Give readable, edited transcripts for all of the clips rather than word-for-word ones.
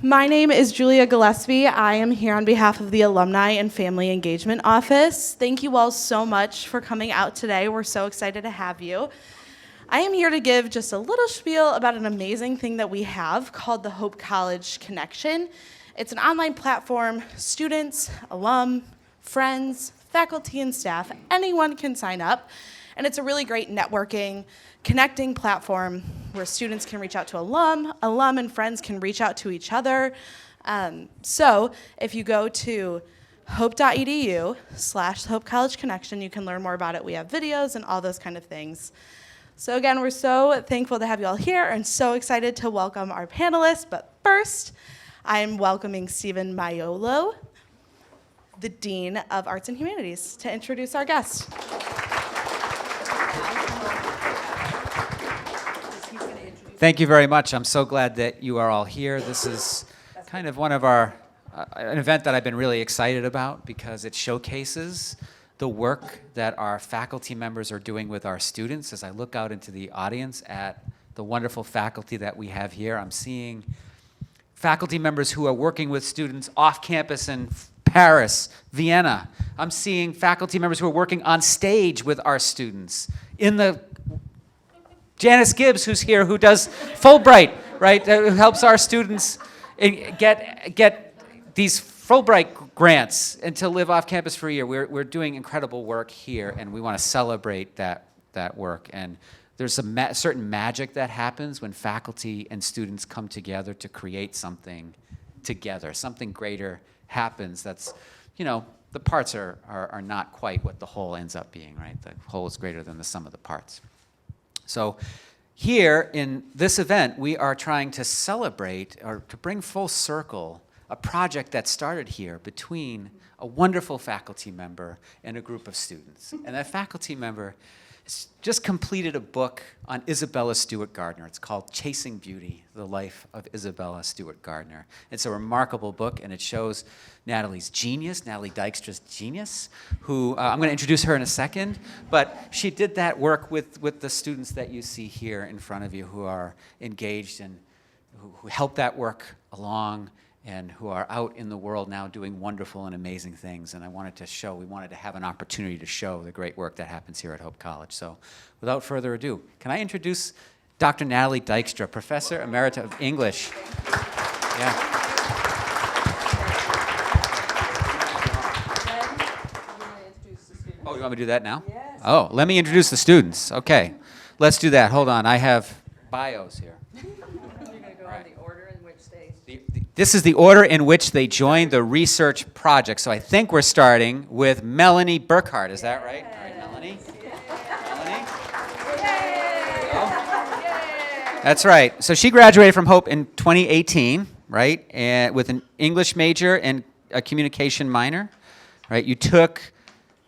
My name is Julia Gillespie. I am here on behalf of the Alumni and Family Engagement Office. Thank you all so much for coming out today. We're so excited to have you. I am here to give just a little spiel about an amazing thing that we have called the Hope College Connection. It's an online platform. Students, alum, friends, faculty, and staff, anyone can sign up. And it's a really great networking, connecting platform where students can reach out to alum and friends can reach out to each other. So if you go to hope.edu/Hope College Connection, you can learn more about it. We have videos and all those kind of things. So again, we're so thankful to have you all here and so excited to welcome our panelists. But first, I'm welcoming Stephen Maiullo, the Dean of Arts and Humanities, to introduce our guest. Thank you very much. I'm so glad that you are all here. This is kind of one of our, an event that I've been really excited about because it showcases the work that our faculty members are doing with our students. As I look out into the audience at the wonderful faculty that we have here, I'm seeing faculty members who are working with students off campus in Paris, Vienna. I'm seeing faculty members who are working on stage with our students in the Janice Gibbs, who's here, who does Fulbright, right? Who helps our students get these Fulbright grants and to live off campus for a year. We're doing incredible work here, and we want to celebrate that work. And there's a certain magic that happens when faculty and students come together to create something together. Something greater happens. That's, the parts are not quite what the whole ends up being, right? The whole is greater than the sum of the parts. So here in this event, we are trying to celebrate or to bring full circle a project that started here between a wonderful faculty member and a group of students. And that faculty member has just completed a book on Isabella Stewart Gardner. It's called Chasing Beauty, The Life of Isabella Stewart Gardner. It's a remarkable book, and it shows Natalie's genius, Natalie Dykstra's genius, who I'm going to introduce her in a second, but she did that work with the students that you see here in front of you who are engaged and who help that work along and who are out in the world now doing wonderful and amazing things. And we wanted to have an opportunity to show the great work that happens here at Hope College. So without further ado, can I introduce Dr. Natalie Dykstra, Professor Emerita of English. Yeah. Oh, you want me to do that now? Yes. Oh, let me introduce the students. Okay, let's do that. Hold on, I have bios here. This is the order in which they joined the research project. So I think we're starting with Melanie Burkhardt. Is that right? All right, Melanie. Melanie. That's right. So she graduated from Hope in 2018, right? And with an English major and a communication minor, right? You took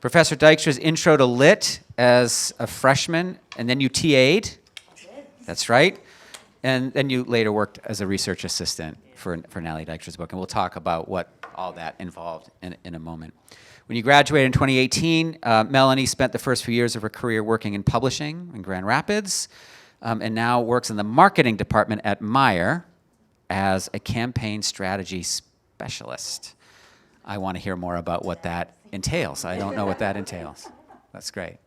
Professor Dykstra's Intro to Lit as a freshman, and then you TA'd. That's right. And then you later worked as a research assistant for Natalie Dykstra's book, and we'll talk about what all that involved in a moment. When you graduated in 2018, Melanie spent the first few years of her career working in publishing in Grand Rapids, and now works in the marketing department at Meyer as a campaign strategy specialist. I want to hear more about what that entails. I don't know what that entails. That's great.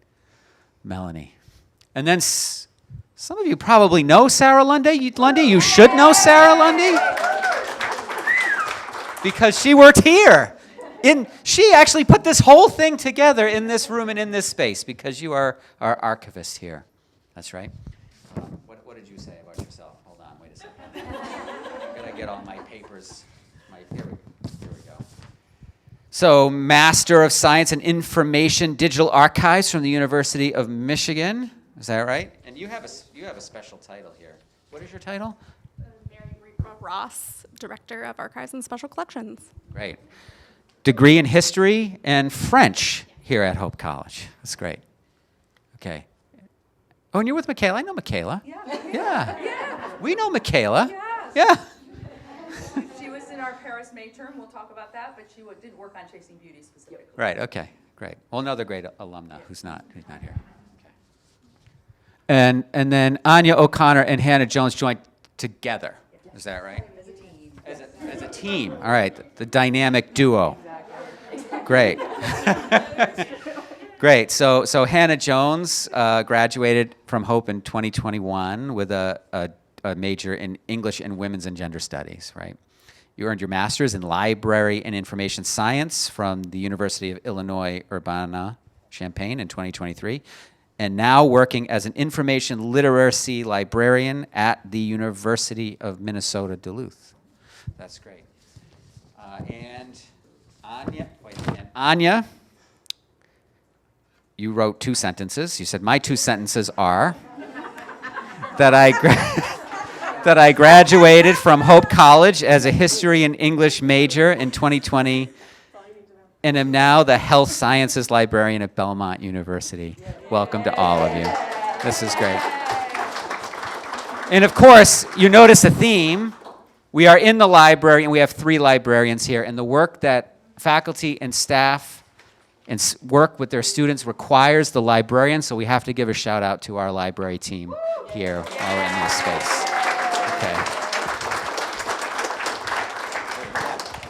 Melanie. And then some of you probably know Sarah Lundy. You should know Sarah Lundy because she worked here. She actually put this whole thing together in this room and in this space because you are our archivist here. That's right. What did you say about yourself? Hold on, wait a second. I gotta get all my papers. Here we go. So, Master of Science in Information Digital Archives from the University of Michigan. Is that right? And you have a special title here. What is your title? Mary Ross, Director of Archives and Special Collections. Great. Degree in History and French here at Hope College. That's great. Okay. Oh, and you're with Michaela. I know Michaela. Yeah. We know Michaela. Yes. Yeah. She was in our Paris May term. We'll talk about that, but she did work on Chasing Beauty specifically. Right. Okay. Great. Well, another great alumna who's not here. Okay. And then Aine O'Connor and Hannah Jones joined together. Is that right? As a team. team. All right, the dynamic duo. Great. Great. So Hannah Jones graduated from Hope in 2021 with a major in English and Women's and Gender Studies, right? You earned your master's in Library and Information Science from the University of Illinois Urbana-Champaign in 2023, and now working as an information literacy librarian at the University of Minnesota Duluth. That's great. And Anya, you wrote 2 sentences. You said, my 2 sentences are that I graduated from Hope College as a history and English major in 2020 and am now the health sciences librarian at Belmont University. Welcome to all of you. This is great. And of course, you notice a theme. We are in the library, and we have 3 librarians here, and the work that faculty and staff and work with their students requires the librarian, so we have to give a shout out to our library team here while we're in this space. Okay.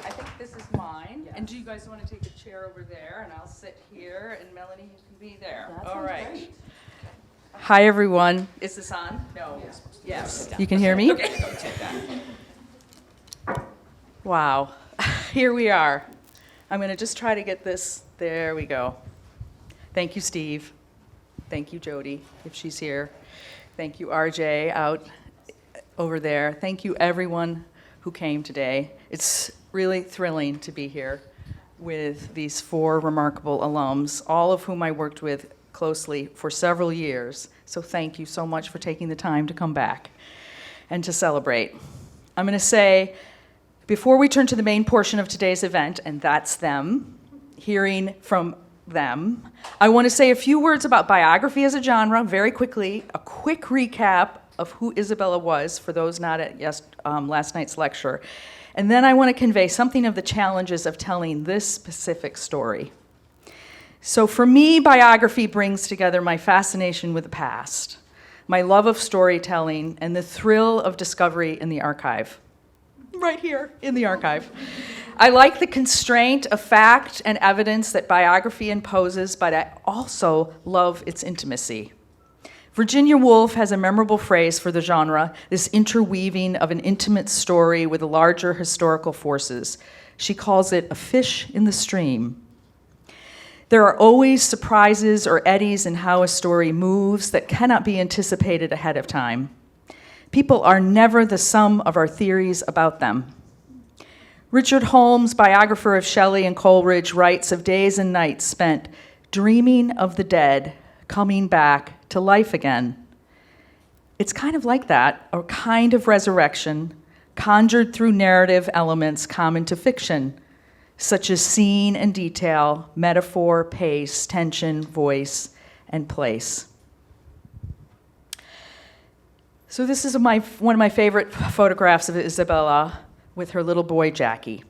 I think this is mine. And do you guys want to take a chair over there? And I'll sit here, and Melanie, you can be there. All right. Great. Hi, everyone. Is this on? No. Yes. You can hear me? Okay. Wow. Here we are. I'm going to just try to get this. There we go. Thank you, Steve. Thank you, Jody, if she's here. Thank you, RJ, out over there. Thank you, everyone who came today. It's really thrilling to be here with these 4 remarkable alums, all of whom I worked with closely for several years. So thank you so much for taking the time to come back and to celebrate. I'm going to say, before we turn to the main portion of today's event, and that's them, hearing from them, I want to say a few words about biography as a genre, very quickly, a quick recap of who Isabella was for those not at last night's lecture. And then I want to convey something of the challenges of telling this specific story. So for me, biography brings together my fascination with the past, my love of storytelling, and the thrill of discovery in the archive. Right here in the archive. I like the constraint of fact and evidence that biography imposes, but I also love its intimacy. Virginia Woolf has a memorable phrase for the genre, this interweaving of an intimate story with larger historical forces. She calls it a fish in the stream. There are always surprises or eddies in how a story moves that cannot be anticipated ahead of time. People are never the sum of our theories about them. Richard Holmes, biographer of Shelley and Coleridge, writes of days and nights spent dreaming of the dead coming back to life again. It's kind of like that, a kind of resurrection conjured through narrative elements common to fiction, such as scene and detail, metaphor, pace, tension, voice, and place. So this is one of my favorite photographs of Isabella with her little boy, Jackie.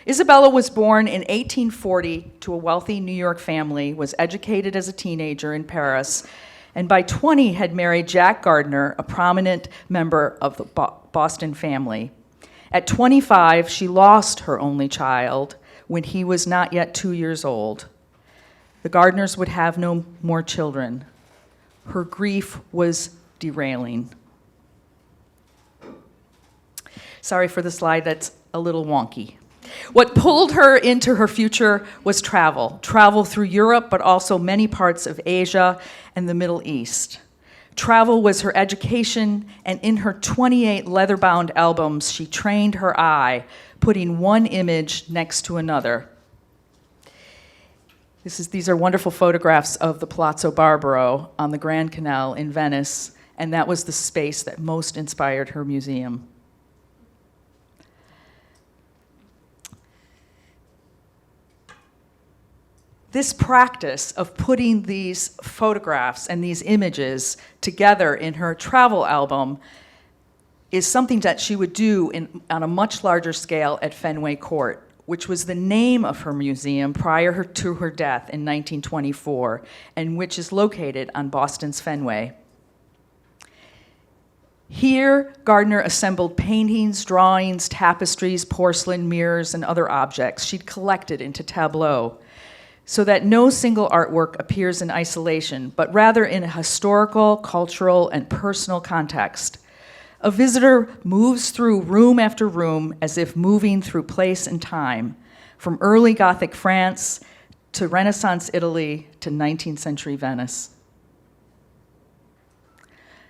Isabella was born in 1840 to a wealthy New York family, was educated as a teenager in Paris, and by 20 had married Jack Gardner, a prominent member of the Boston family. At 25, she lost her only child when he was not yet 2 years old. The Gardners would have no more children. Her grief was derailing. Sorry for the slide, that's a little wonky. What pulled her into her future was travel through Europe, but also many parts of Asia and the Middle East. Travel was her education, and in her 28 leather-bound albums, she trained her eye, putting one image next to another. These are wonderful photographs of the Palazzo Barbaro on the Grand Canal in Venice, and that was the space that most inspired her museum. This practice of putting these photographs and these images together in her travel album is something that she would do on a much larger scale at Fenway Court, which was the name of her museum prior to her death in 1924, and which is located on Boston's Fenway. Here, Gardner assembled paintings, drawings, tapestries, porcelain, mirrors, and other objects she'd collected into tableaux, so that no single artwork appears in isolation, but rather in a historical, cultural, and personal context. A visitor moves through room after room as if moving through place and time, from early Gothic France to Renaissance Italy to 19th century Venice.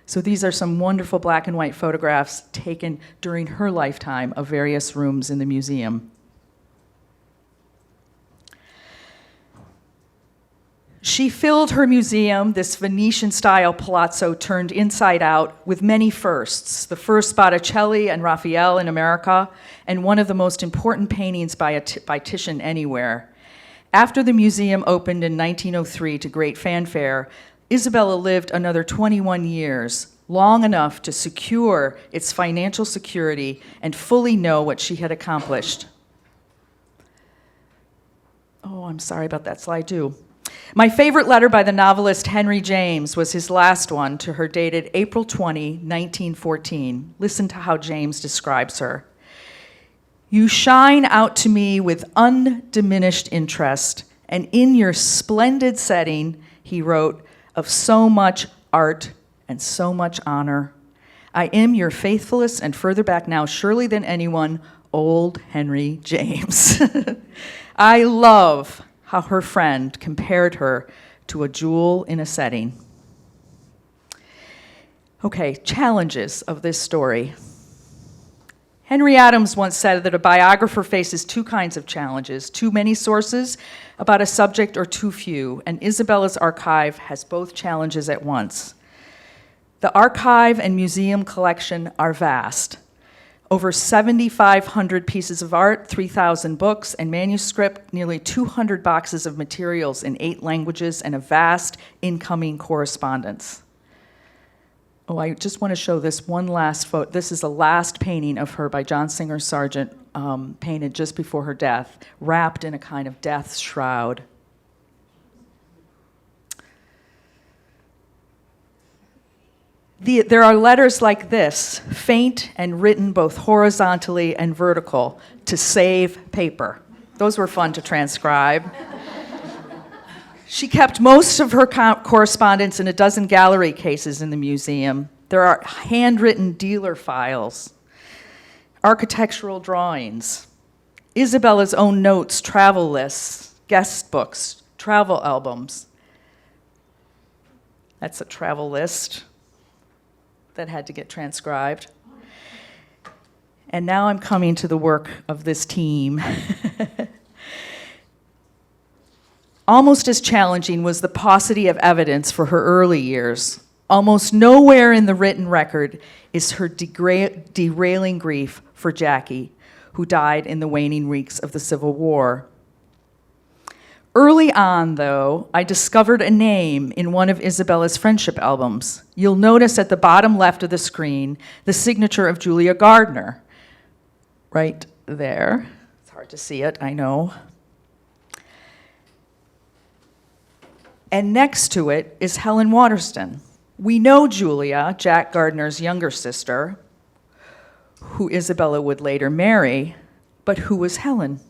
So these are some wonderful black and white photographs taken during her lifetime of various rooms in the museum. She filled her museum, this Venetian-style palazzo turned inside out, with many firsts. The first Botticelli and Raphael in America, and one of the most important paintings by Titian anywhere. After the museum opened in 1903 to great fanfare, Isabella lived another 21 years, long enough to secure its financial security and fully know what she had accomplished. Oh, I'm sorry about that slide too. My favorite letter by the novelist Henry James was his last one to her, dated April 20, 1914. Listen to how James describes her. "You shine out to me with undiminished interest, and in your splendid setting," he wrote, "of so much art and so much honor, I am your faithfulest and further back now surely than anyone, old Henry James." I love how her friend compared her to a jewel in a setting. Okay, challenges of this story. Henry Adams once said that a biographer faces two kinds of challenges: too many sources about a subject or too few, and Isabella's archive has both challenges at once. The archive and museum collection are vast. Over 7,500 pieces of art, 3,000 books and manuscript, nearly 200 boxes of materials in 8 languages, and a vast incoming correspondence. Oh, I just want to show this one last photo. This is the last painting of her by John Singer Sargent, painted just before her death, wrapped in a kind of death shroud. There are letters like this, faint and written both horizontally and vertical, to save paper. Those were fun to transcribe. She kept most of her correspondence in a dozen gallery cases in the museum. There are handwritten dealer files, architectural drawings, Isabella's own notes, travel lists, guest books, travel albums. That's a travel list that had to get transcribed. And now I'm coming to the work of this team. Almost as challenging was the paucity of evidence for her early years. Almost nowhere in the written record is her derailing grief for Jackie, who died in the waning weeks of the Civil War. Early on, though, I discovered a name in one of Isabella's friendship albums. You'll notice at the bottom left of the screen the signature of Julia Gardner, right there. It's hard to see it, I know. And next to it is Helen Waterston. We know Julia, Jack Gardner's younger sister, who Isabella would later marry, but who was Helen?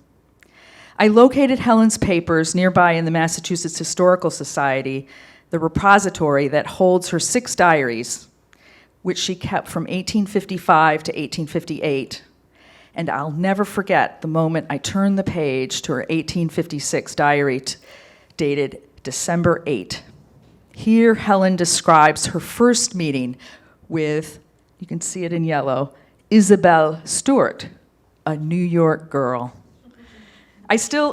I located Helen's papers nearby in the Massachusetts Historical Society, the repository that holds her 6 diaries, which she kept from 1855 to 1858. And I'll never forget the moment I turned the page to her 1856 diary dated December 8. Here, Helen describes her first meeting with, you can see it in yellow, Isabel Stewart, a New York girl.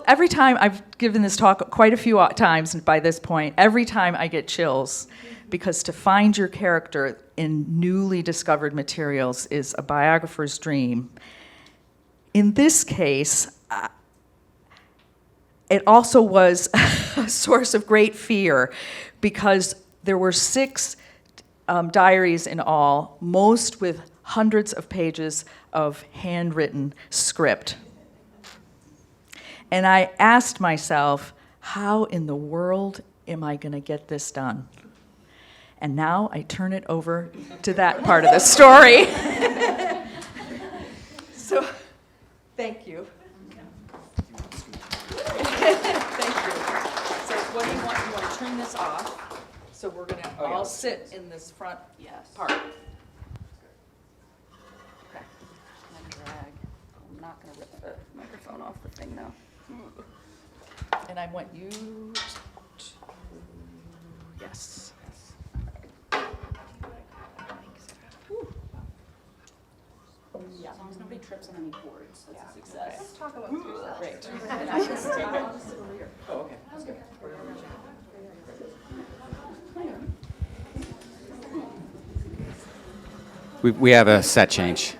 Every time I've given this talk quite a few times by this point, every time I get chills, because to find your character in newly discovered materials is a biographer's dream. In this case, it also was a source of great fear, because there were 6 diaries in all, most with hundreds of pages of handwritten script. And I asked myself, how in the world am I going to get this done? And now I turn it over to that part of the story. So, thank you. Thank you. So what do you want? You want to turn this off? So we're going to all sit in this front part. Okay. And then drag. I'm not going to rip the microphone off the thing now. And I want you to, yes. Yeah. As long as nobody trips on any cords, that's a success. Let's talk about great. I'll just sit over here. Oh, okay. That's good. We have a set change.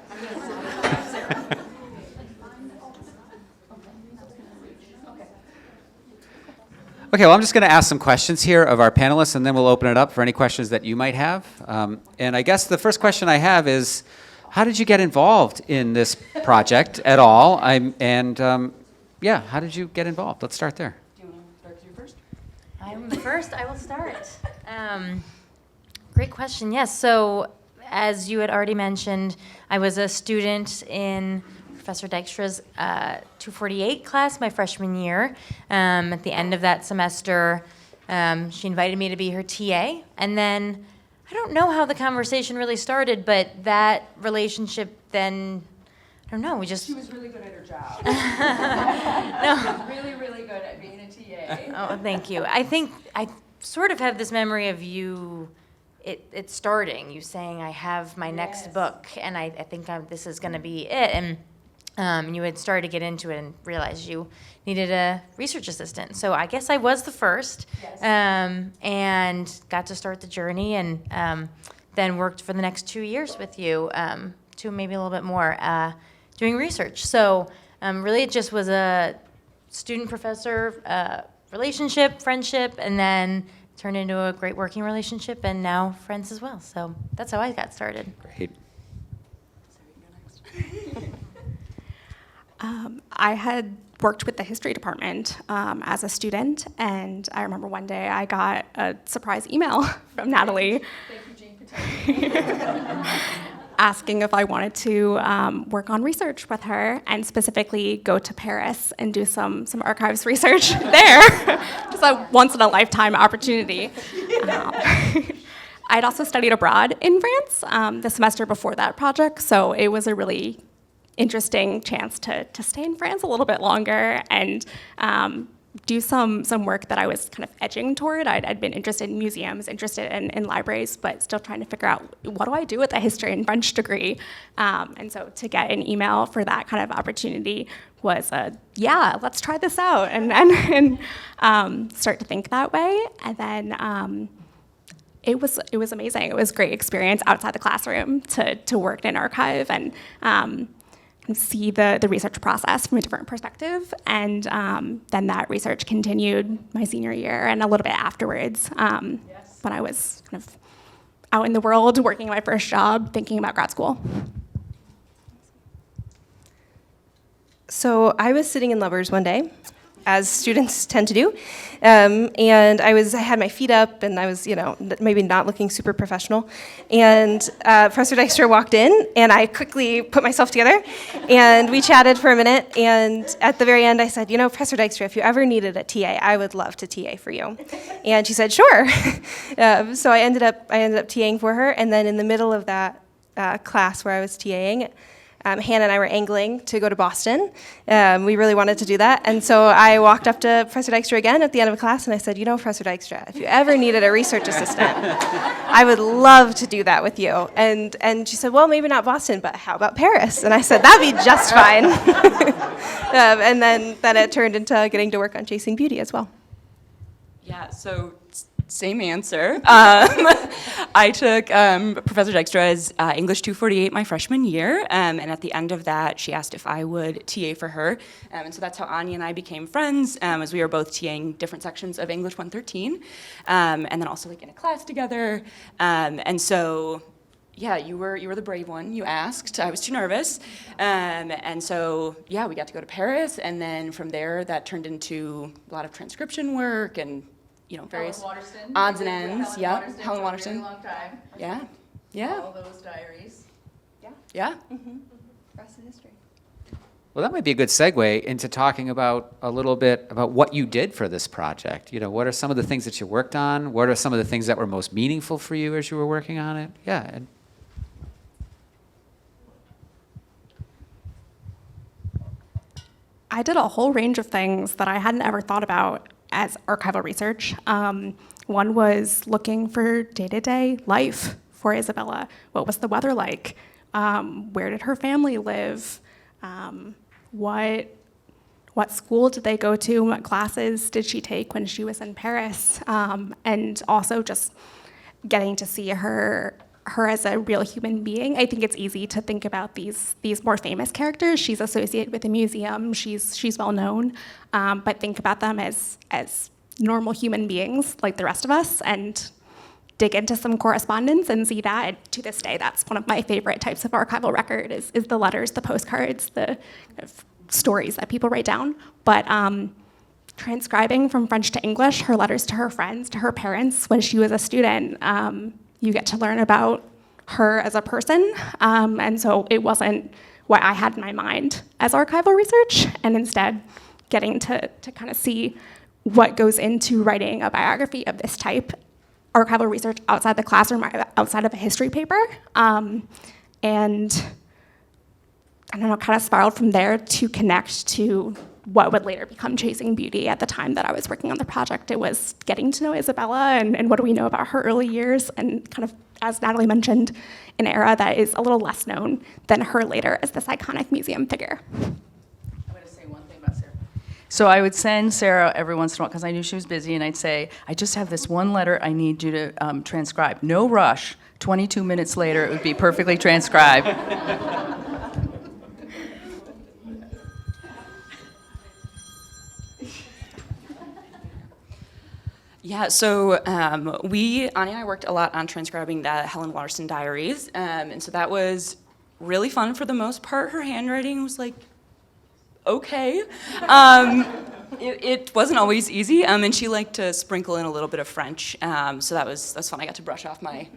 Okay, well, I'm just going to ask some questions here of our panelists, and then we'll open it up for any questions that you might have. And I guess the first question I have is, how did you get involved in this project at all? How did you get involved? Let's start there. Do you want to start you first? I'm first. I will start. Great question. Yes. So, as you had already mentioned, I was a student in Professor Dykstra's 248 class my freshman year. At the end of that semester, she invited me to be her TA, and then I don't know how the conversation really started, but that relationship then, I don't know, we just... She was really good at her job. No. She was really, really good at being a TA. Oh, thank you. I think I sort of have this memory of you, it starting, you saying, I have my next book, and I think this is going to be it. And you had started to get into it and realized you needed a research assistant. So I guess I was the first, and got to start the journey, and then worked for the next 2 years with you, 2, maybe a little bit more, doing research. So really it just was a student-professor relationship, friendship, and then turned into a great working relationship, and now friends as well. So that's how I got started. Great. I had worked with the history department as a student, and I remember one day I got a surprise email from Natalie asking if I wanted to work on research with her, and specifically go to Paris and do some archives research there. It's a once-in-a-lifetime opportunity. I'd also studied abroad in France the semester before that project, so it was a really interesting chance to stay in France a little bit longer and do some work that I was kind of edging toward. I'd been interested in museums, interested in libraries, but still trying to figure out, what do I do with a history and French degree? And so to get an email for that kind of opportunity was let's try this out, and start to think that way. And then it was amazing. It was a great experience outside the classroom to work in an archive and see the research process from a different perspective. And then that research continued my senior year and a little bit afterwards, when I was kind of out in the world, working my first job, thinking about grad school. So I was sitting in Lovers one day, as students tend to do, and I had my feet up, and I was, maybe not looking super professional, and Professor Dykstra walked in, and I quickly put myself together, and we chatted for a minute, and at the very end I said, Professor Dykstra, if you ever needed a TA, I would love to TA for you. And she said, sure. So I ended up TAing for her, and then in the middle of that class where I was TAing, Hannah and I were angling to go to Boston. We really wanted to do that. And so I walked up to Professor Dykstra again at the end of a class, and I said, Professor Dykstra, if you ever needed a research assistant, I would love to do that with you. And she said, well, maybe not Boston, but how about Paris? And I said, that'd be just fine. And then it turned into getting to work on Chasing Beauty as well. Yeah, so same answer. I took Professor Dykstra's English 248 my freshman year, and at the end of that, she asked if I would TA for her, and so that's how Aine and I became friends, as we were both TAing different sections of English 113, and then also in a class together, and so. Yeah, you were the brave one. You asked. I was too nervous, and so we got to go to Paris, and then from there that turned into a lot of transcription work and various odds and ends. Yeah, Helen Waterston. Long time. Yeah, yeah, All those diaries. yeah. Rest of history. Well, that might be a good segue into talking about a little bit about what you did for this project. What are some of the things that you worked on? What are some of the things that were most meaningful for you as you were working on it? Yeah. And I did a whole range of things that I hadn't ever thought about as archival research. One was looking for day-to-day life for Isabella. What was the weather like? Where did her family live? What school did they go to? What classes did she take when she was in Paris? And also just getting to see her as a real human being. I think it's easy to think about these more famous characters. She's associated with the museum. She's well known, but think about them as normal human beings like the rest of us, and dig into some correspondence and see that. And to this day, that's one of my favorite types of archival record is the letters, the postcards, the stories that people write down. But transcribing from French to English her letters to her friends, to her parents when she was a student, you get to learn about her as a person. And so it wasn't what I had in my mind as archival research, and instead getting to kind of see what goes into writing a biography of this type, archival research outside the classroom, outside of a history paper. And I don't know, kind of spiraled from there to connect to what would later become Chasing Beauty. At the time that I was working on the project, it was getting to know Isabella and what do we know about her early years, and kind of, as Natalie mentioned, an era that is a little less known than her later as this iconic museum figure. I'm going to say one thing about Sarah. So I would send Sarah every once in a while, because I knew she was busy, and I'd say, I just have this one letter I need you to transcribe. No rush. 22 minutes later, it would be perfectly transcribed. Yeah, so Aine and I worked a lot on transcribing the Helen Waterston diaries, and so that was really fun for the most part. Her handwriting was like, okay. It wasn't always easy, and she liked to sprinkle in a little bit of French, so that's fun. I got to brush off my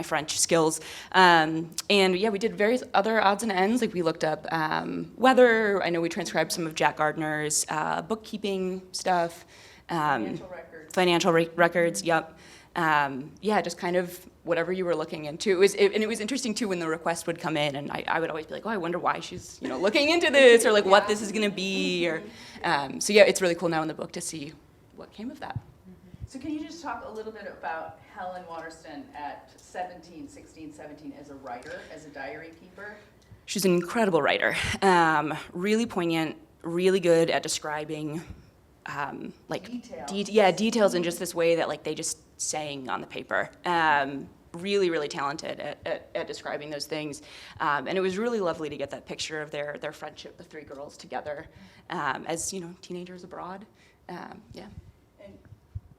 French skills. And yeah, we did various other odds and ends, like we looked up weather. I know we transcribed some of Jack Gardner's bookkeeping stuff. Financial records, yep. Yeah, just kind of whatever you were looking into. And it was interesting too when the request would come in, and I would always be like, oh, I wonder why she's looking into this, or like what this is going to be, or so yeah, it's really cool now in the book to see what came of that. So can you just talk a little bit about Helen Waterston at 17, 16, 17 as a writer, as a diary keeper? She's an incredible writer, really poignant, really good at describing details in just this way that like they just sang on the paper. Really, really talented at describing those things. And it was really lovely to get that picture of their friendship, the three girls together, as teenagers abroad. Yeah. And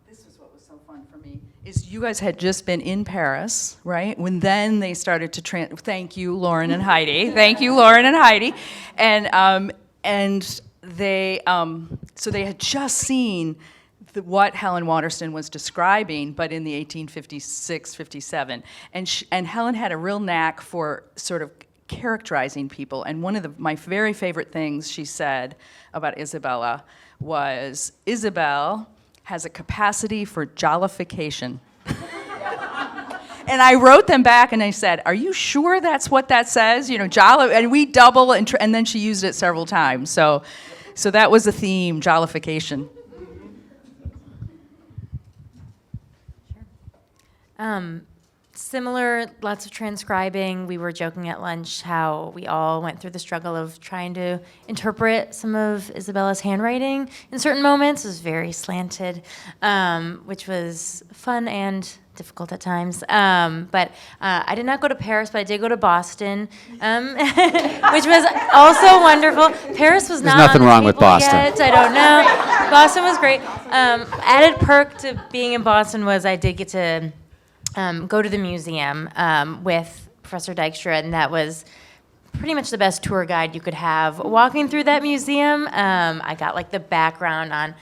this was what was so fun for me, is you guys had just been in Paris, right? When then they started to thank you, Lauren and Heidi. Thank you, Lauren and Heidi. And they had just seen what Helen Waterston was describing, but in the 1856, 57. And Helen had a real knack for sort of characterizing people. And one of my very favorite things she said about Isabella was, Isabel has a capacity for jollification. And I wrote them back and I said, are you sure that's what that says? Jolly, and we double, and then she used it several times. So that was the theme, jollification. Similar, lots of transcribing. We were joking at lunch how we all went through the struggle of trying to interpret some of Isabella's handwriting in certain moments. It was very slanted, which was fun and difficult at times. But I did not go to Paris, but I did go to Boston, which was also wonderful. Paris was not nothing on the wrong with table Boston. yet. I don't know. Boston was great. Added perk to being in Boston was I did get to go to the museum with Professor Dykstra, and that was pretty much the best tour guide you could have. Walking through that museum, I got like the background on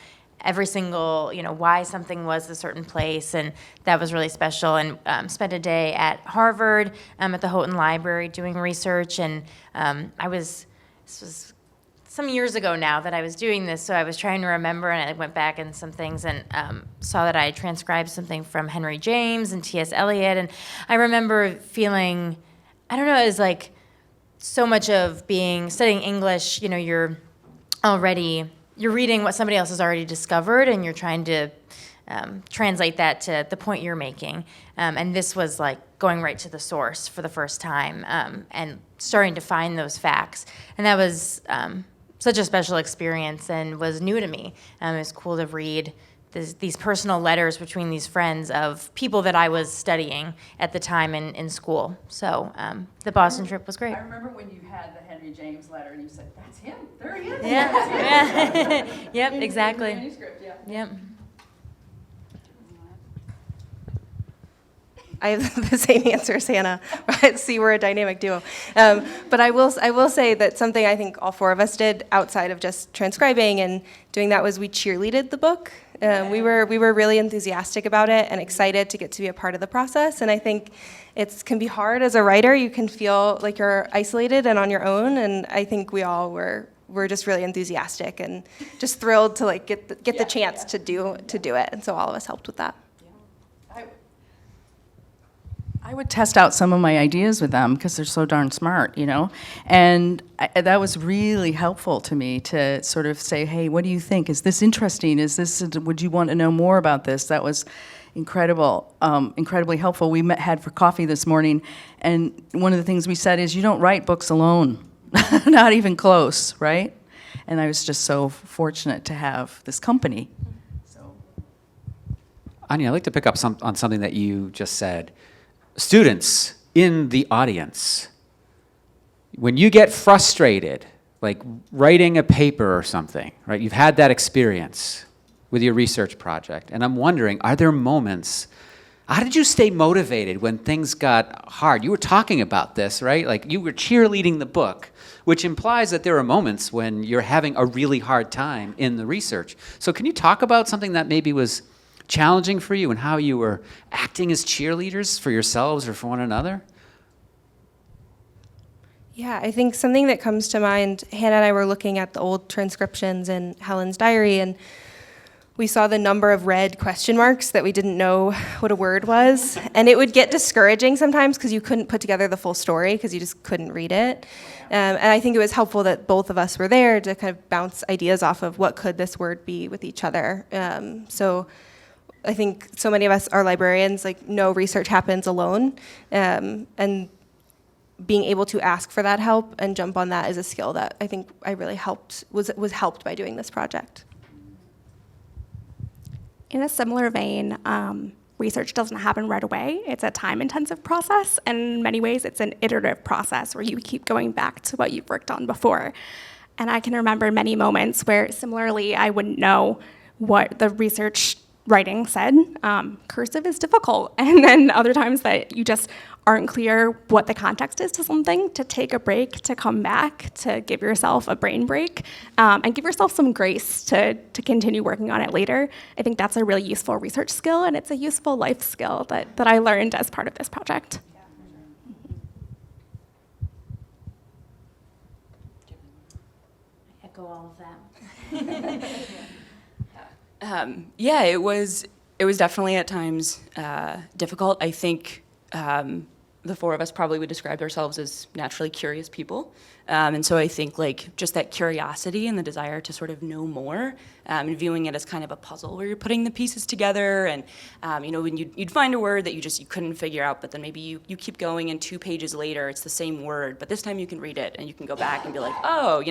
every single, why something was a certain place, and that was really special. And spent a day at Harvard at the Houghton Library doing research, and this was some years ago now that I was doing this, so I was trying to remember, and I went back in some things and saw that I transcribed something from Henry James and T.S. Eliot, and I remember feeling, I don't know, it was like so much of studying English, you're reading what somebody else has already discovered, and you're trying to translate that to the point you're making. And this was like going right to the source for the first time, and starting to find those facts. And that was such a special experience and was new to me. It was cool to read these personal letters between these friends of people that I was studying at the time in school. So the Boston trip was great. I remember when you had the Henry James letter and you said, "That's him. There he is." Yeah. Yep, exactly. Manuscript, yeah. Yep. I have the same answer as Hannah. Right? See, we're a dynamic duo. But I will say that something I think all four of us did outside of just transcribing and doing that was we cheerleaded the book. We were really enthusiastic about it and excited to get to be a part of the process. And I think it can be hard as a writer. You can feel like you're isolated and on your own. And I think we all were just really enthusiastic and just thrilled to get the chance to do it. And so all of us helped with that. I would test out some of my ideas with them because they're so darn smart, and that was really helpful to me to sort of say, hey, what do you think? Is this interesting? Would you want to know more about this? That was incredibly helpful. We had for coffee this morning, and one of the things we said is you don't write books alone, not even close, right? And I was just so fortunate to have this company. So, Aine, I'd like to pick up on something that you just said. Students in the audience, when you get frustrated, like writing a paper or something, right? You've had that experience with your research project, and I'm wondering, are there moments, how did you stay motivated when things got hard? You were talking about this, right? Like you were cheerleading the book, which implies that there are moments when you're having a really hard time in the research. So can you talk about something that maybe was challenging for you and how you were acting as cheerleaders for yourselves or for one another? Yeah, I think something that comes to mind, Hannah and I were looking at the old transcriptions in Helen's diary, and we saw the number of red question marks that we didn't know what a word was. And it would get discouraging sometimes because you couldn't put together the full story because you just couldn't read it. And I think it was helpful that both of us were there to kind of bounce ideas off of what could this word be with each other. So I think so many of us are librarians, no research happens alone, and being able to ask for that help and jump on that is a skill that I think I really was helped by doing this project. In a similar vein, research doesn't happen right away. It's a time-intensive process, and in many ways it's an iterative process where you keep going back to what you've worked on before. And I can remember many moments where similarly I wouldn't know what the research writing said. Cursive is difficult. And then other times that you just aren't clear what the context is to something, to take a break, to come back, to give yourself a brain break, and give yourself some grace to continue working on it later. I think that's a really useful research skill, and it's a useful life skill that I learned as part of this project. I echo all of that. Yeah, it was definitely at times difficult. I think the four of us probably would describe ourselves as naturally curious people. And so I think just that curiosity and the desire to sort of know more, and viewing it as kind of a puzzle where you're putting the pieces together, and when you'd find a word that you couldn't figure out, but then maybe you keep going and 2 pages later it's the same word, but this time you can read it and you can go back and be like, oh,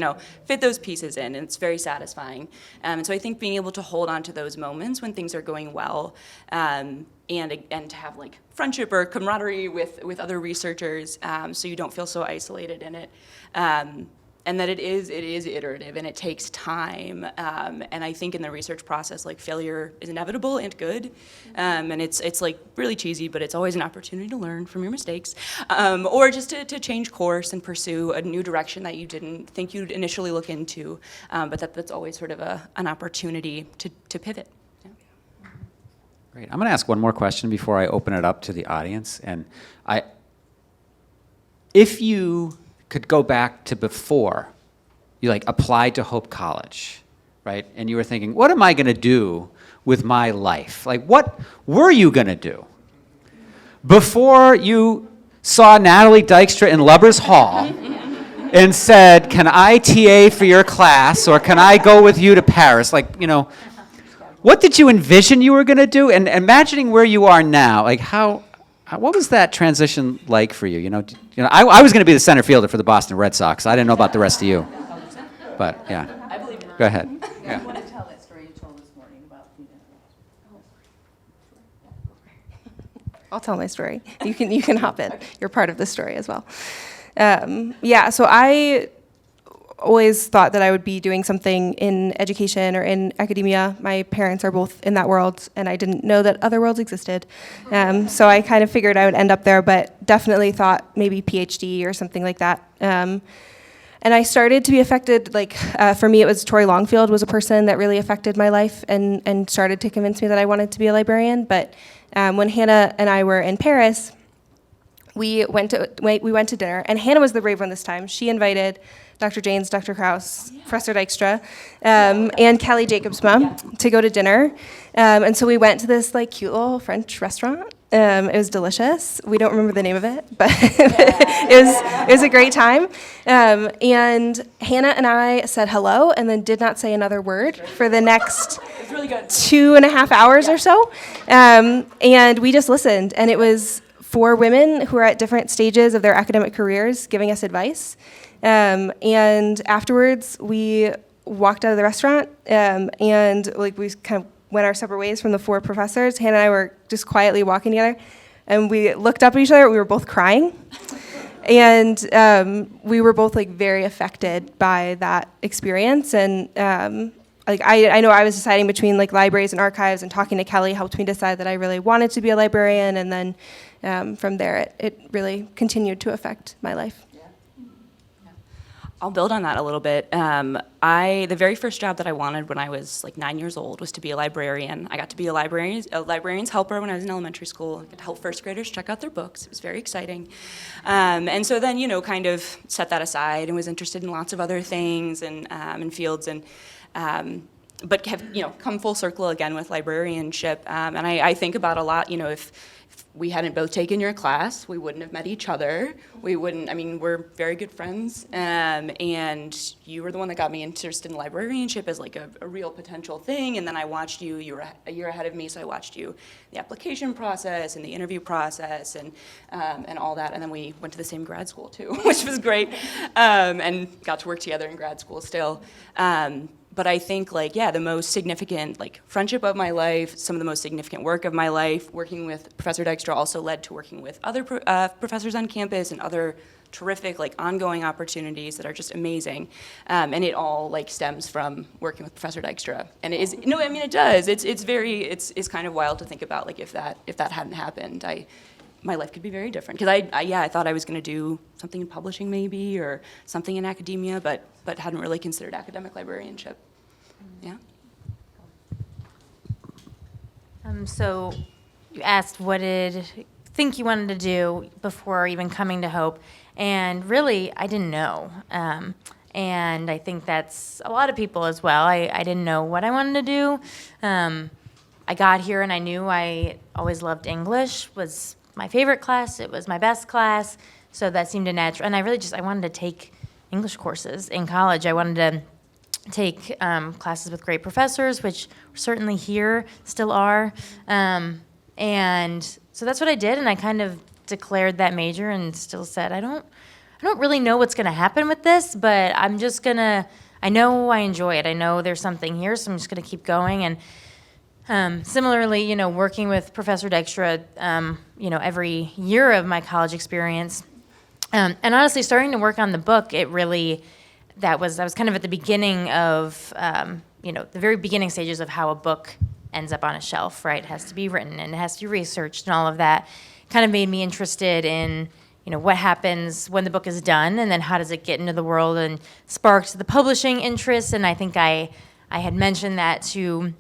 fit those pieces in, and it's very satisfying. And so I think being able to hold on to those moments when things are going well, and to have friendship or camaraderie with other researchers, so you don't feel so isolated in it. And and that it is iterative and it takes time. And I think in the research process, like failure is inevitable and good. And it's like really cheesy, but it's always an opportunity to learn from your mistakes, or just to change course and pursue a new direction that you didn't think you'd initially look into. But that's always sort of an opportunity to pivot. Yeah. Great. I'm going to ask one more question before I open it up to the audience. And if you could go back to before you like applied to Hope College, right? And you were thinking, what am I going to do with my life? Like, what were you going to do before you saw Natalie Dykstra in Lubbers Hall and said, can I TA for your class, or can I go with you to Paris? Like, you know, what did you envision you were going to do? And imagining where you are now, like what was that transition like for you? I was going to be the center fielder for the Boston Red Sox. I didn't know about the rest of you. But, yeah. Go ahead. Yeah. I want to tell that story you told this morning about I'll tell my story. You can hop in. You're part of the story as well. So I always thought that I would be doing something in education or in academia. My parents are both in that world, and I didn't know that other worlds existed. So I kind of figured I would end up there, but definitely thought maybe PhD or something like that. And I started to be affected, for me it was Tori Longfield was a person that really affected my life and started to convince me that I wanted to be a librarian. But when Hannah and I were in Paris, we went to dinner, and Hannah was the brave one this time. She invited Dr. Janes, Dr. Krause, Professor Dykstra, and Kelly Jacobsma to go to dinner. And so we went to this cute little French restaurant. It was delicious. We don't remember the name of it, but it was a great time. And Hannah and I said hello and then did not say another word for the next 2.5 hours or so. And we just listened, and it was 4 women who are at different stages of their academic careers giving us advice. And afterwards, we walked out of the restaurant, and we kind of went our separate ways from the 4 professors. Hannah and I were just quietly walking together, and we looked up at each other. We were both crying, and we were both very affected by that experience. And I know I was deciding between libraries and archives, and talking to Kelly helped me decide that I really wanted to be a librarian. And then from there, it really continued to affect my life. I'll build on that a little bit. The very first job that I wanted when I was 9 years old was to be a librarian. I got to be a librarian's helper when I was in elementary school. I got to help first graders check out their books. It was very exciting. And so then, kind of set that aside and was interested in lots of other things and fields, but have come full circle again with librarianship. And I think about a lot. If we hadn't both taken your class, we wouldn't have met each other. We're very good friends. And you were the one that got me interested in librarianship as a real potential thing. And then I watched you were a year ahead of me, so I watched you, the application process and the interview process and all that. And then we went to the same grad school too, which was great. And got to work together in grad school still. But I think, the most significant, friendship of my life, some of the most significant work of my life, working with Professor Dykstra also led to working with other professors on campus and other terrific, ongoing opportunities that are just amazing. And it all, stems from working with Professor Dykstra. And it is, it does. It's kind of wild to think about, if that hadn't happened, my life could be very different. Because I thought I was going to do something in publishing maybe, or something in academia, but hadn't really considered academic librarianship. Yeah. So you asked what did you think you wanted to do before even coming to Hope, and really I didn't know. And I think that's a lot of people as well. I didn't know what I wanted to do. I got here and I knew I always loved English, was my favorite class, it was my best class, so that seemed a natural. And I wanted to take English courses in college. I wanted to take classes with great professors, which certainly here still are. And so that's what I did, and I kind of declared that major and still said, I don't really know what's gonna happen with this, but I know I enjoy it. I know there's something here, so I'm just gonna keep going. And similarly, working with Professor Dykstra, every year of my college experience, and honestly, starting to work on the book, I was kind of at the beginning of, the very beginning stages of how a book ends up on a shelf, right? It has to be written and it has to be researched and all of that. Kind of made me interested in, what happens when the book is done, and then how does it get into the world, and sparked the publishing interest. And I think I had mentioned that to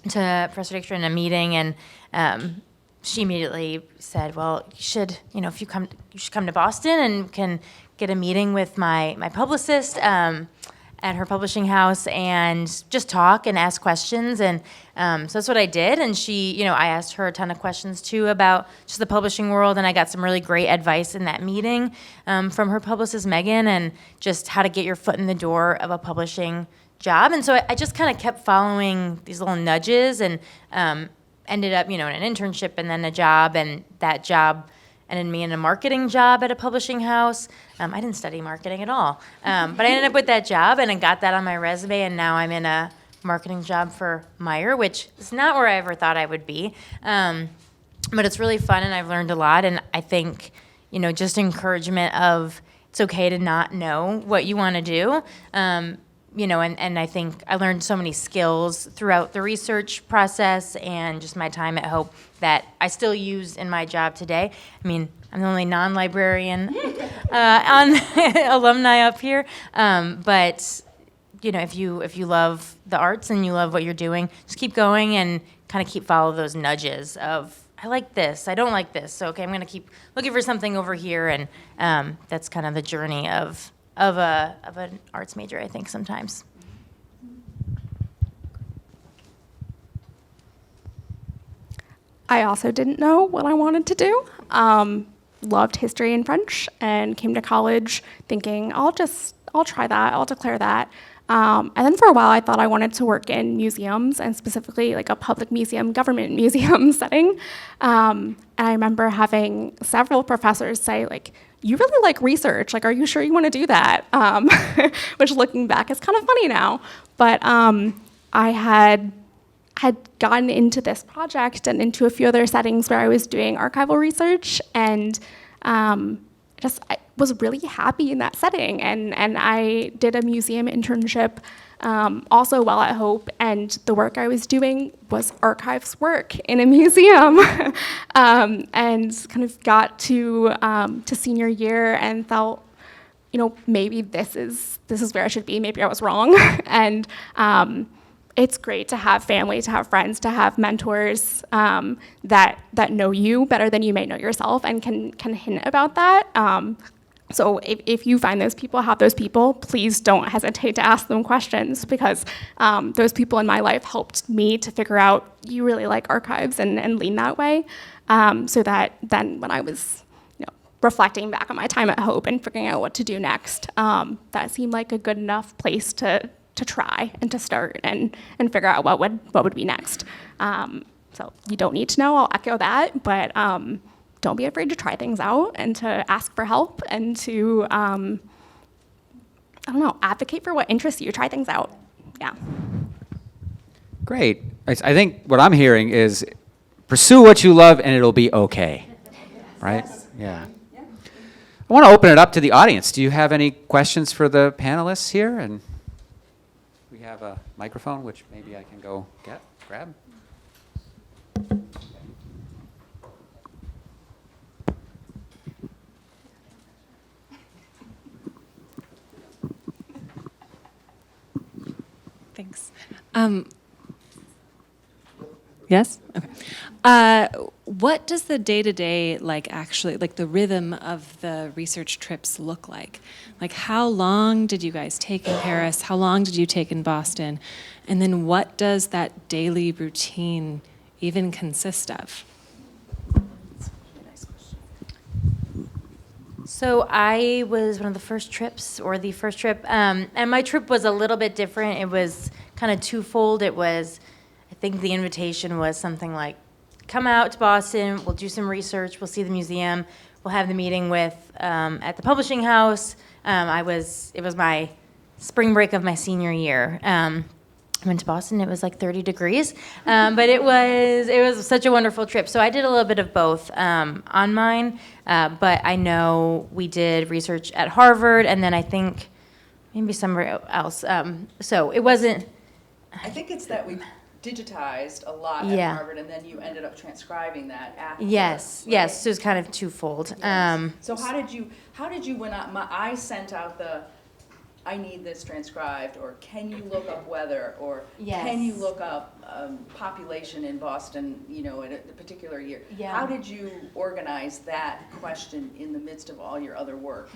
Professor Dykstra in a meeting, and she immediately said, well, you should come to Boston and can get a meeting with my publicist at her publishing house and just talk and ask questions. And so that's what I did. And she, I asked her a ton of questions too about just the publishing world. And I got some really great advice in that meeting from her publicist, Megan, and just how to get your foot in the door of a publishing job. And so I just kind of kept following these little nudges, and ended up, in an internship and then a job, and that job ended me in a marketing job at a publishing house. I didn't study marketing at all, but I ended up with that job, and I got that on my resume, and now I'm in a marketing job for Maiullo, which is not where I ever thought I would be. But it's really fun, and I've learned a lot, and I think, just encouragement of it's okay to not know what you want to do. And I think I learned so many skills throughout the research process and just my time at Hope that I still use in my job today. I mean, I'm the only non-librarian on alumni up here, but if you love the arts and you love what you're doing, just keep going and kind of follow those nudges of, I like this, I don't like this, so okay, I'm going to keep looking for something over here, and that's kind of the journey of an arts major, I think, sometimes. I also didn't know what I wanted to do. Loved history and French, and came to college thinking, I'll try that, I'll declare that. And then for a while, I thought I wanted to work in museums, and specifically like a public museum, government museum setting. And I remember having several professors say, like, you really like research, like, are you sure you want to do that? Which, looking back, is kind of funny now. But I had gotten into this project and into a few other settings where I was doing archival research, and I was really happy in that setting. And I did a museum internship also while at Hope, and the work I was doing was archives work in a museum. And kind of got to senior year and felt, maybe this is where I should be. Maybe I was wrong. And it's great to have family, to have friends, to have mentors that know you better than you may know yourself, and can hint about that. So if you find those people, have those people, please don't hesitate to ask them questions, because those people in my life helped me to figure out you really like archives and lean that way. So that then when I was reflecting back on my time at Hope and figuring out what to do next, that seemed like a good enough place to try and to start and figure out what would be next. So you don't need to know, I'll echo that, but don't be afraid to try things out and to ask for help and to, advocate for what interests you. Try things out. Yeah. Great. I think what I'm hearing is pursue what you love and it'll be okay. Right? Yeah. I want to open it up to the audience. Do you have any questions for the panelists here? And we have a microphone, which maybe I can go grab. Thanks. Yes? Okay. What does the day-to-day, actually, the rhythm of the research trips look like? Like, how long did you guys take in Paris? How long did you take in Boston? And then what does that daily routine even consist of? So I was one of the first trips, or the first trip, and my trip was a little bit different. It was kind of twofold. It was, I think the invitation was something like, come out to Boston, we'll do some research, we'll see the museum, we'll have the meeting with, at the publishing house. It was my spring break of my senior year. I went to Boston, it was like 30 degrees, but it was such a wonderful trip. So I did a little bit of both on mine, but I know we did research at Harvard, and then I think maybe somewhere else. So it wasn't. I think it's that we digitized a lot at Yeah. Harvard, and then you ended up transcribing that after. Yes, right? yes. So it was kind of twofold. So how did you when I sent out the, I need this transcribed, or can you look up weather, or can you Yes. look up population in Boston, in a particular year? Yeah. How did you organize that question in the midst of all your other work?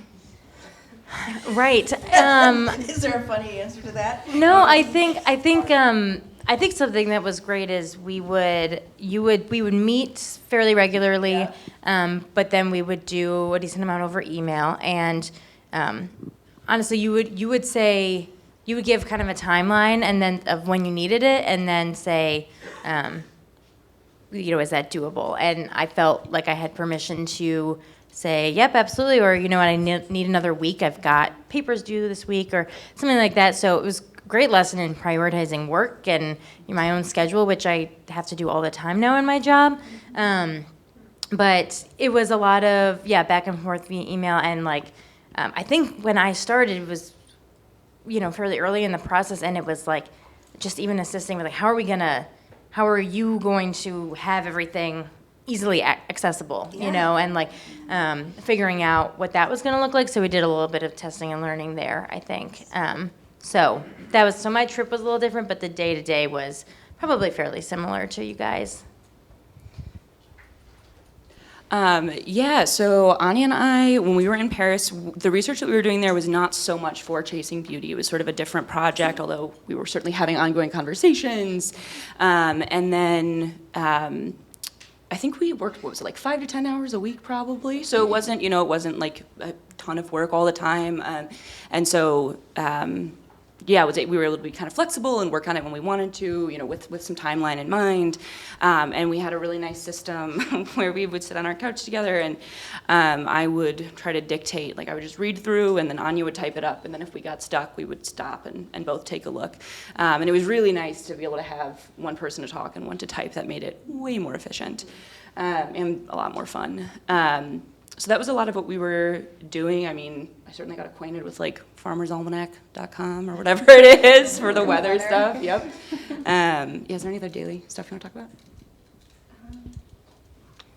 Right. Is there a funny answer to that? No, I think something that was great is we would meet fairly regularly, but then we would do a decent amount over email. And honestly, you would give kind of a timeline and then of when you needed it, and then say, is that doable? And I felt like I had permission to say, yep, absolutely, or what, I need another week. I've got papers due this week, or something like that. So it was a great lesson in prioritizing work and my own schedule, which I have to do all the time now in my job. But it was a lot of, back and forth via email. And I think when I started, it was, fairly early in the process, and it was like just even assisting with how are you going to have everything easily accessible, and figuring out what that was going to look like. So we did a little bit of testing and learning there, I think. So my trip was a little different, but the day-to-day was probably fairly similar to you guys. So Aine and I, when we were in Paris, the research that we were doing there was not so much for Chasing Beauty. It was sort of a different project, although we were certainly having ongoing conversations. And then I think we worked, 5 to 10 hours a week probably. So it wasn't like a ton of work all the time. And so, we were able to be kind of flexible and work on it when we wanted to, with some timeline in mind. And we had a really nice system where we would sit on our couch together, and I would try to dictate, I would just read through, and then Anya would type it up, and then if we got stuck, we would stop and both take a look. And it was really nice to be able to have one person to talk and one to type. That made it way more efficient and a lot more fun. So that was a lot of what we were doing. I mean, I certainly got acquainted with farmersalmanac.com or whatever it is for the weather stuff. Yep. Is there any other daily stuff you want to talk about?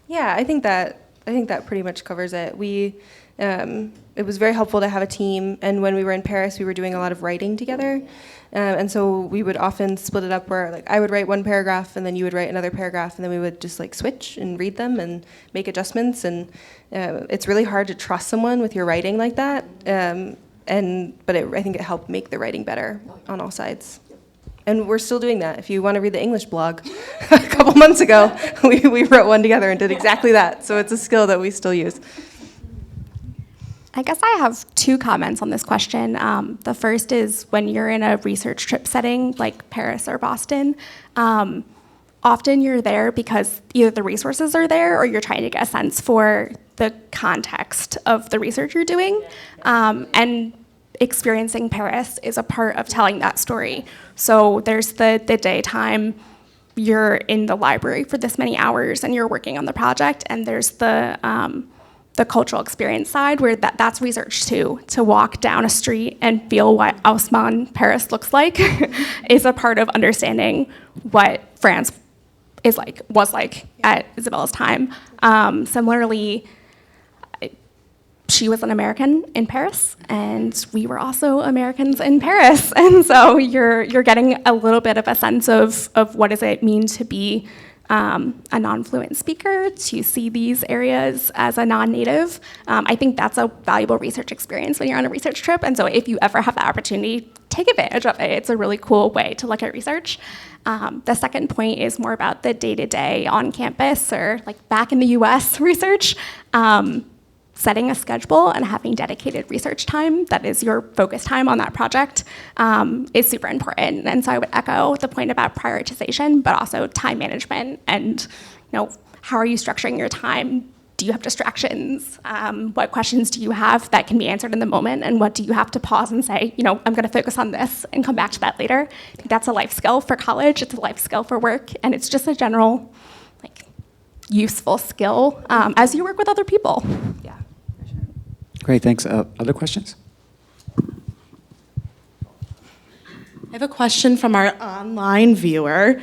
Yeah, I think that pretty much covers it. It was very helpful to have a team, and when we were in Paris, we were doing a lot of writing together, and so we would often split it up where I would write one paragraph, and then you would write another paragraph, and then we would just switch and read them and make adjustments. And it's really hard to trust someone with your writing like that, but I think it helped make the writing better on all sides. And we're still doing that. If you want to read the English blog, a couple months ago, we wrote one together and did exactly that. So it's a skill that we still use. I guess I have two comments on this question. The first is when you're in a research trip setting like Paris or Boston, often you're there because either the resources are there or you're trying to get a sense for the context of the research you're doing. And experiencing Paris is a part of telling that story. So there's the daytime, you're in the library for this many hours and you're working on the project, and there's the cultural experience side where that's research too. To walk down a street and feel what Haussmann Paris looks like is a part of understanding what France was like at Isabella's time. Similarly, she was an American in Paris, and we were also Americans in Paris. And so you're getting a little bit of a sense of what does it mean to be a non-fluent speaker, to see these areas as a non-native. I think that's a valuable research experience when you're on a research trip. And so if you ever have the opportunity, take advantage of it. It's a really cool way to look at research. The second point is more about the day-to-day on campus or back in the US research. Setting a schedule and having dedicated research time that is your focus time on that project is super important. And so I would echo the point about prioritization, but also time management and, how are you structuring your time? Do you have distractions? What questions do you have that can be answered in the moment? And what do you have to pause and say, I'm going to focus on this and come back to that later? I think that's a life skill for college. It's a life skill for work. And it's just a general, useful skill as you work with other people. Yeah. Great, thanks. Other questions? I have a question from our online viewer.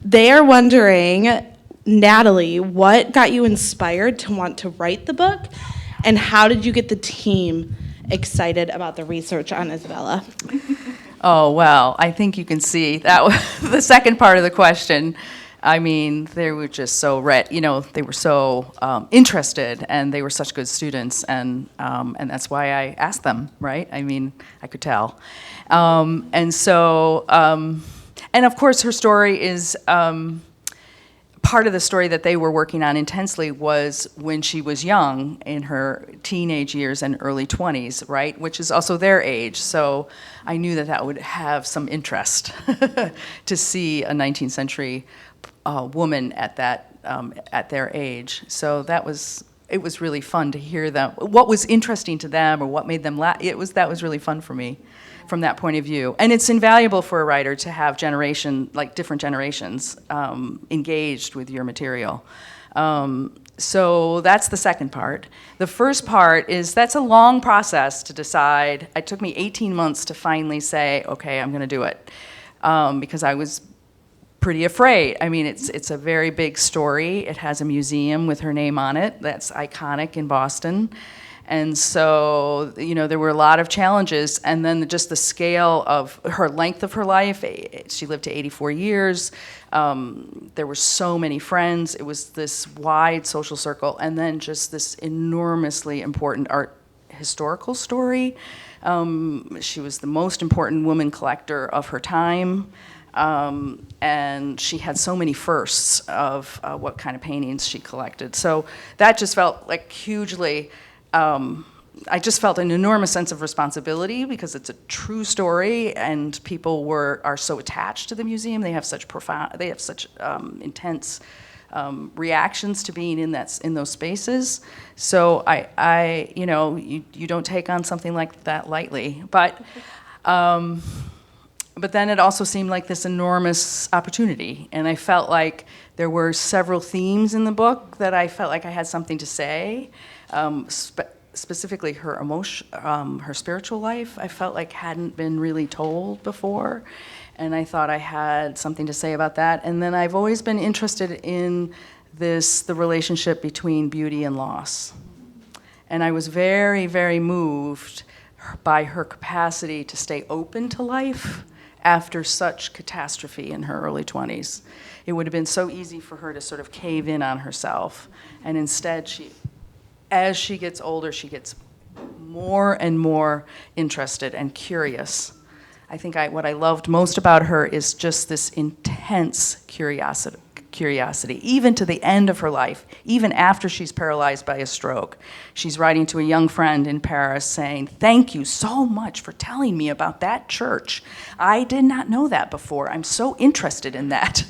They are wondering, Natalie, what got you inspired to want to write the book, and how did you get the team excited about the research on Isabella? Oh, well, I think you can see that the second part of the question. I mean, they were just so they were so interested, and they were such good students, and that's why I asked them, right? I mean, I could tell. And so, and of course, her story is, part of the story that they were working on intensely was when she was young, in her teenage years and early 20s, right? Which is also their age. So I knew that that would have some interest to see a 19th century woman at that at their age. So it was really fun to hear them. What was interesting to them, or what made them laugh. That was really fun for me, from that point of view. And it's invaluable for a writer to have different generations engaged with your material. So that's the second part. The first part is, that's a long process to decide. It took me 18 months to finally say, okay, I'm going to do it, because I was pretty afraid. I mean, it's a very big story. It has a museum with her name on it that's iconic in Boston. And so, there were a lot of challenges, and then just the scale of her length of her life. She lived to 84 years. There were so many friends. It was this wide social circle, and then just this enormously important art historical story. She was the most important woman collector of her time. And she had so many firsts of what kind of paintings she collected. So that just felt like hugely, I just felt an enormous sense of responsibility, because it's a true story, and people are so attached to the museum. They have such intense reactions to being in those spaces. So you don't take on something like that lightly. But then it also seemed like this enormous opportunity, and I felt like there were several themes in the book that I felt like I had something to say. Specifically, her her spiritual life, I felt like hadn't been really told before, and I thought I had something to say about that. And then I've always been interested in the relationship between beauty and loss, and I was very, very moved by her capacity to stay open to life after such catastrophe in her early 20s. It would have been so easy for her to sort of cave in on herself, and instead, as she gets older, she gets more and more interested and curious. I think what I loved most about her is just this intense curiosity, even to the end of her life, even after she's paralyzed by a stroke. She's writing to a young friend in Paris saying, "Thank you so much for telling me about that church. I did not know that before. I'm so interested in that,"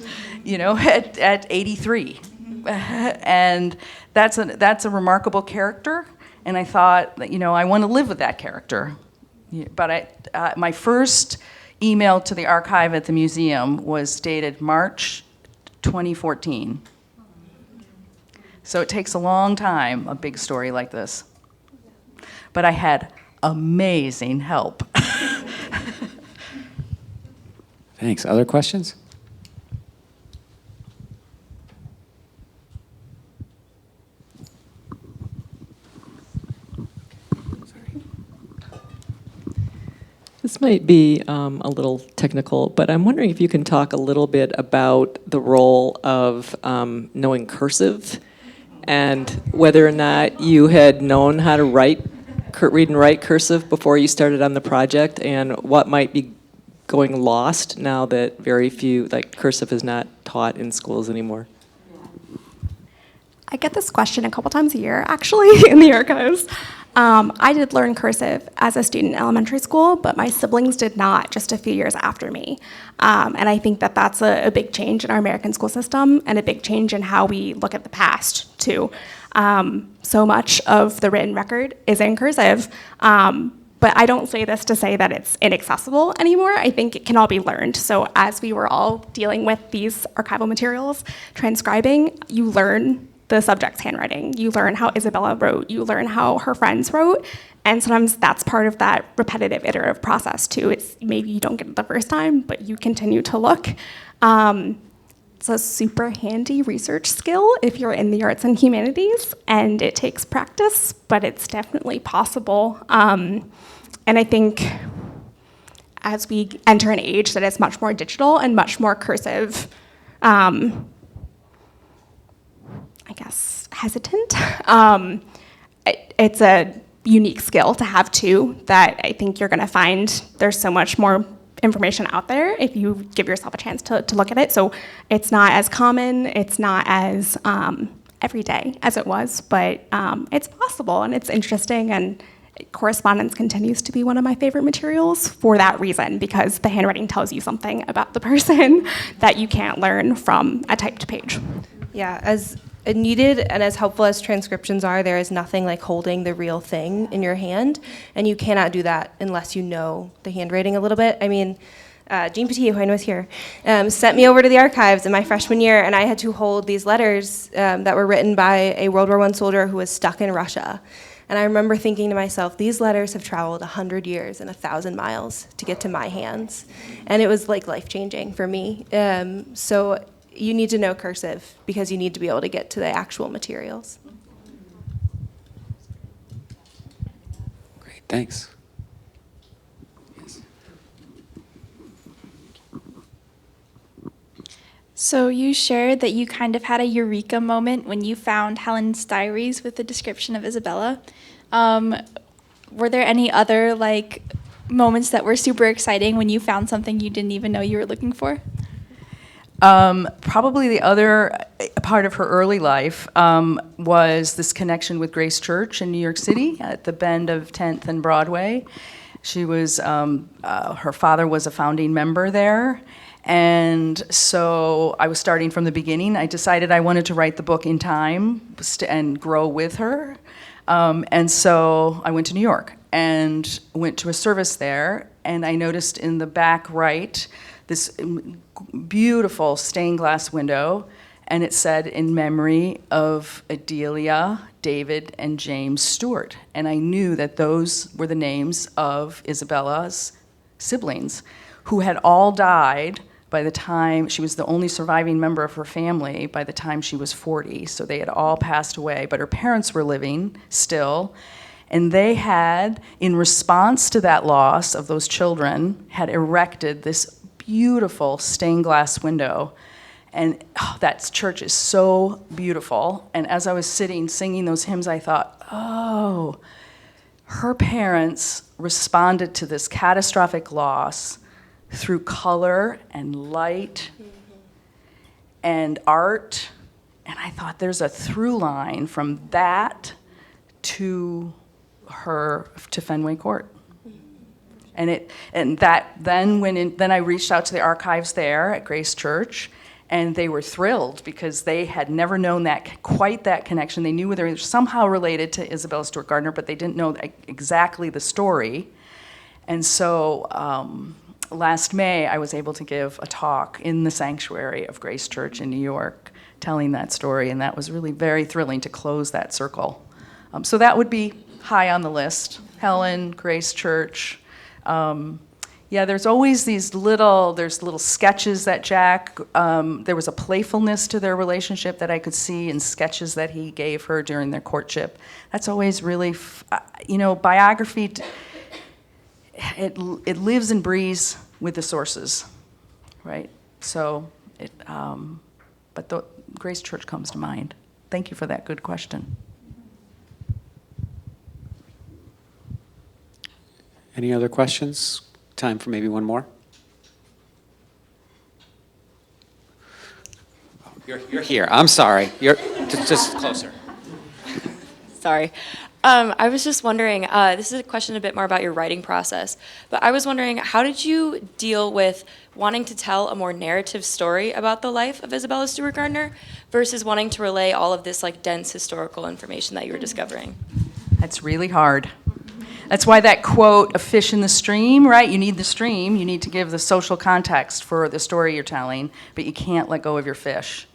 at 83. And that's a remarkable character, and I thought, I want to live with that character. But my first email to the archive at the museum was dated March 2014. So it takes a long time, a big story like this. But I had amazing help. Thanks. Other questions? This might be a little technical, but I'm wondering if you can talk a little bit about the role of knowing cursive, and whether or not you had known how to read and write cursive before you started on the project, and what might be going lost now that very few, cursive is not taught in schools anymore. I get this question a couple times a year, actually, in the archives. I did learn cursive as a student in elementary school, but my siblings did not, just a few years after me. And I think that that's a big change in our American school system, and a big change in how we look at the past, too. So much of the written record is in cursive, but I don't say this to say that it's inaccessible anymore. I think it can all be learned. So as we were all dealing with these archival materials, transcribing, you learn the subject's handwriting. You learn how Isabella wrote. You learn how her friends wrote. And sometimes that's part of that repetitive, iterative process too. It's maybe you don't get it the first time, but you continue to look. It's a super handy research skill if you're in the arts and humanities, and it takes practice, but it's definitely possible. And I think as we enter an age that is much more digital and much more cursive, I guess, hesitant, it's a unique skill to have too, that I think you're gonna find there's so much more information out there if you give yourself a chance to look at it. So it's not as common, it's not as everyday as it was, but it's possible and it's interesting, and correspondence continues to be one of my favorite materials for that reason, because the handwriting tells you something about the person that you can't learn from a typed page. Yeah, as needed and as helpful as transcriptions are, there is nothing like holding the real thing in your hand, and you cannot do that unless you know the handwriting a little bit. I mean, Jean Petit, who I know is here, sent me over to the archives in my freshman year, and I had to hold these letters that were written by a World War I soldier who was stuck in Russia. And I remember thinking to myself, these letters have traveled 100 years and 1,000 miles to get to my hands. And it was like life-changing for me. So you need to know cursive because you need to be able to get to the actual materials. Great, thanks. So you shared that you kind of had a eureka moment when you found Helen's diaries with the description of Isabella. Were there any other moments that were super exciting when you found something you didn't even know you were looking for? Probably the other part of her early life was this connection with Grace Church in New York City at the bend of 10th and Broadway. She was, her father was a founding member there. And so I was starting from the beginning. I decided I wanted to write the book in time and grow with her. And so I went to New York and went to a service there. And I noticed in the back right this beautiful stained glass window. And it said, in memory of Adelia, David, and James Stewart. And I knew that those were the names of Isabella's siblings, who had all died by the time she was the only surviving member of her family by the time she was 40. So they had all passed away, but her parents were living still. And they had, in response to that loss of those children, had erected this beautiful stained glass window. And that church is so beautiful. And as I was sitting singing those hymns, I thought, oh, her parents responded to this catastrophic loss through color and light and art. And I thought there's a through line from that to Fenway Court. And then I reached out to the archives there at Grace Church, and they were thrilled because they had never known quite that connection. They knew they were somehow related to Isabella Stewart Gardner, but they didn't know exactly the story. And so last May, I was able to give a talk in the sanctuary of Grace Church in New York, telling that story, and that was really very thrilling to close that circle. So that would be high on the list. Helen, Grace Church. There's always these little sketches that Jack, there was a playfulness to their relationship that I could see in sketches that he gave her during their courtship. That's always really, biography, it lives and breathes with the sources, right? So, but the Grace Church comes to mind. Thank you for that good question. Any other questions? Time for maybe one more. Oh, you're here. I'm sorry. You're just closer. Sorry. I was just wondering, this is a question a bit more about your writing process, but I was wondering, how did you deal with wanting to tell a more narrative story about the life of Isabella Stewart Gardner versus wanting to relay all of this dense historical information that you were discovering? That's really hard. That's why that quote, a fish in the stream, right? You need the stream. You need to give the social context for the story you're telling, but you can't let go of your fish.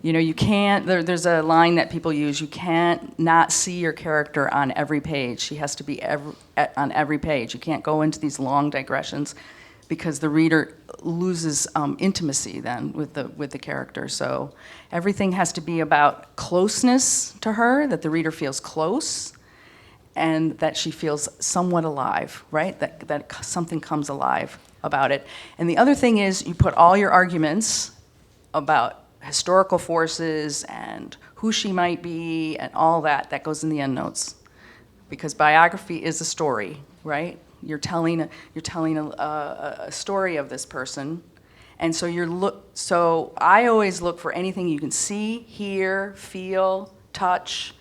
You know, you can't, there's a line that people use, you can't not see your character on every page. She has to be on every page. You can't go into these long digressions because the reader loses intimacy then with the character. So everything has to be about closeness to her, that the reader feels close, and that she feels somewhat alive, right? That something comes alive about it. And the other thing is you put all your arguments about historical forces and who she might be and all that goes in the endnotes. Because biography is a story, right? You're telling a story of this person. And so I always look for anything you can see, hear, feel, touch,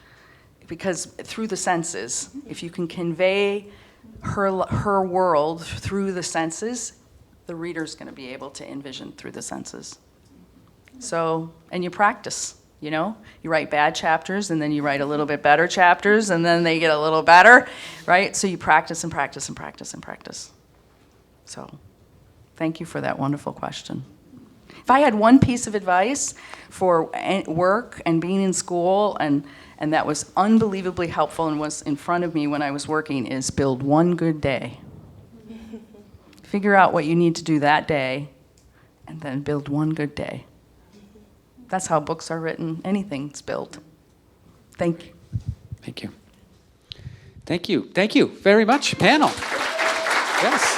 because through the senses, if you can convey her world through the senses, the reader's going to be able to envision through the senses. So, and you practice, you know? You write bad chapters, and then you write a little bit better chapters, and then they get a little better, right? So you practice and practice and practice and practice. So, thank you for that wonderful question. If I had one piece of advice for work and being in school, and that was unbelievably helpful and was in front of me when I was working, is build one good day. Figure out what you need to do that day, and then build one good day. That's how books are written. Anything's built. Thank you. Thank you. Thank you. Thank you very much, panel. Yes.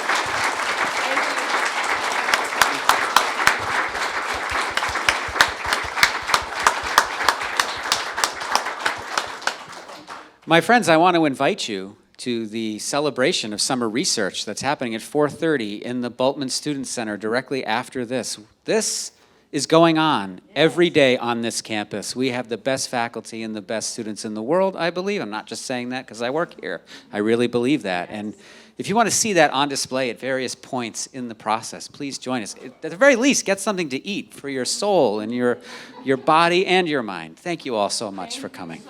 My friends, I want to invite you to the celebration of summer research that's happening at 4:30 in the Bultman Student Center directly after this. This is going on every day on this campus. We have the best faculty and the best students in the world, I believe. I'm not just saying that because I work here. I really believe that. And if you want to see that on display at various points in the process, please join us. At the very least, get something to eat for your soul and your body and your mind. Thank you all so much for coming.